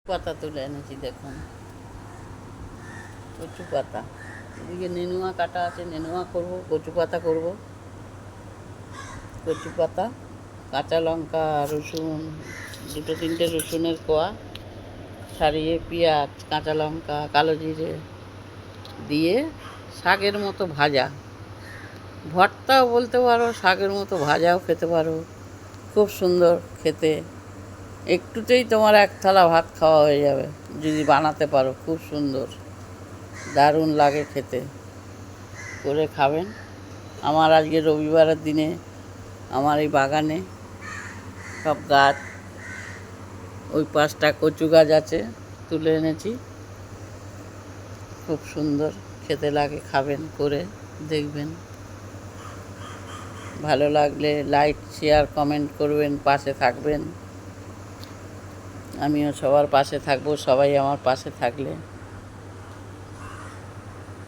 পাতা তুলে এনেছি দেখুন, কচু পাতা। এদিকে নেনুয়া কাটা আছে, নেনুয়া করবো, কচু পাতা করবো। কচু পাতা, কাঁচা লঙ্কা, রসুন, দুটো তিনটে রসুনের কোয়া ছাড়িয়ে, পেঁয়াজ, কাঁচা লঙ্কা, কালো জিরে দিয়ে শাকের মতো ভাজা, ভর্তাও বলতে পারো, শাকের মতো ভাজাও খেতে পারো। খুব সুন্দর খেতে, একটুতেই তোমার এক থালা ভাত খাওয়া হয়ে যাবে যদি বানাতে পারো। খুব সুন্দর, দারুণ লাগে খেতে, করে খাবেন। আমার আজকে রবিবারের দিনে আমার এই বাগানে সব গাছ, ওই 5টা কচু গাছ আছে, তুলে এনেছি। খুব সুন্দর খেতে লাগে, খাবেন, করে দেখবেন। ভালো লাগলে লাইক, শেয়ার, কমেন্ট করবেন, পাশে থাকবেন। আমিও সবার পাশে থাকবো, সবাই আমার পাশে থাকলে।